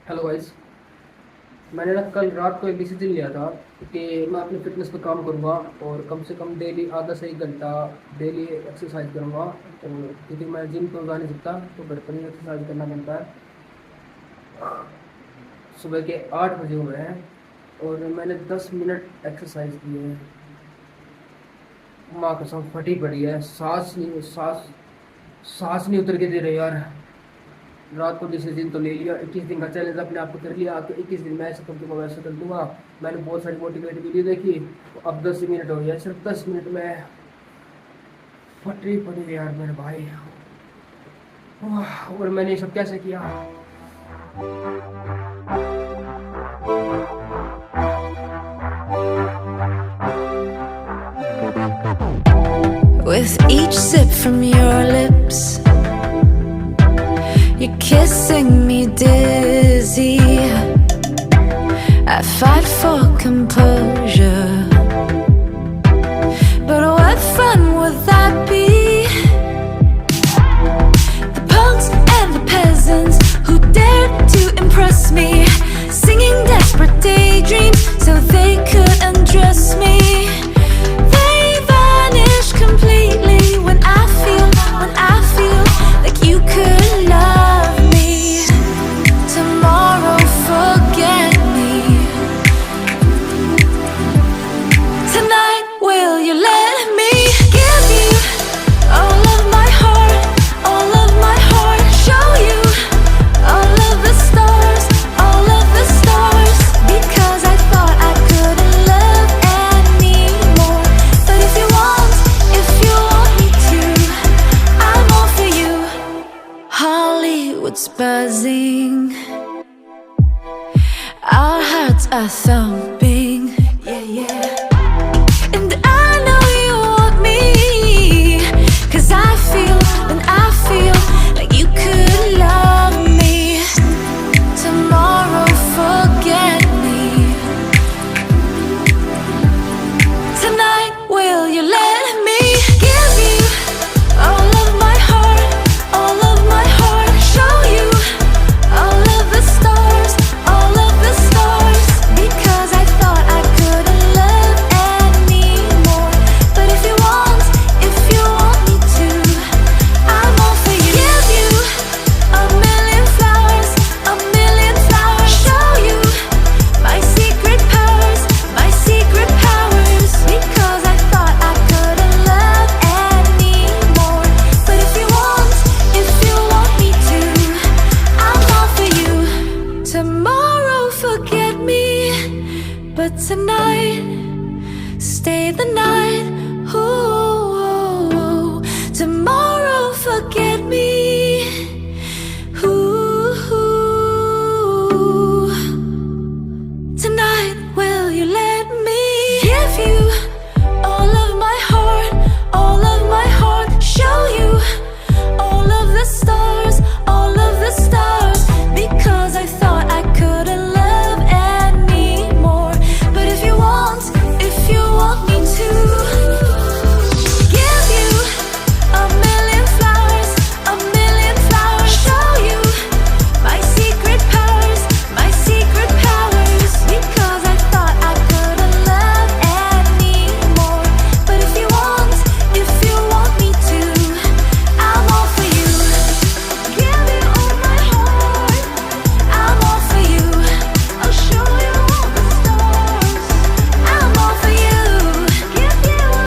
Hello guys. मैंने ना कल रात को एक डिसीजन लिया था कि मैं अपनी फिटनेस पर काम करूँगा और कम से कम डेली आधा से 1 घंटा डेली एक्सरसाइज करूँगा। और क्योंकि मैं जिम तो जा नहीं सकता तो घर पर ही एक्सरसाइज करना पड़ता है। सुबह के 8 बजे हुए हैं और मैंने 10 मिनट एक्सरसाइज की है। माँ कसम फटी पड़ी है, सांस नहीं उतर के दे रहे यार। रात को डिसीजन तो ले लिया, 21 दिन का चैलेंज अपने आप को कर लिया कि 21 दिन मैं ऐसा कर दूंगा वैसा कर दूंगा। मैंने बहुत सारी मोटिवेट वीडियो देखी, तो अब 10 मिनट हो गया, सिर्फ 10 मिनट में फटी पड़ी यार मेरे भाई। और मैंने ये सब कैसे किया? With each sip from your lips, you're kissing me dizzy. I fight for composure, but what fun would that be? The punks and the peasants who dared to impress me, singing desperate daydreams so they could undress me. Completely when I feel like you could love me. Tomorrow forget me. Tonight will you let me give you all of my heart, all of my heart. Show you all of the stars, all of the stars. Because I thought I couldn't love anymore. But if you want me to, I'm all for you. Hollywood's buzzing, our hearts are thumping, yeah, yeah. And I know you want me, 'cause I feel like you could love me. Tomorrow forget me. Tonight will you let me give you all of my heart, all of my heart. Show you all of the stars, all of the stars. Because I thought I couldn't love anymore. But if you want me to, I'm all for you. Give you a million flowers, a million flowers. Show you my secret powers, my secret powers. Because I thought I couldn't love anymore. But if you want me to, I'm all for you. Tomorrow forget me, but tonight stay the night. Ooh.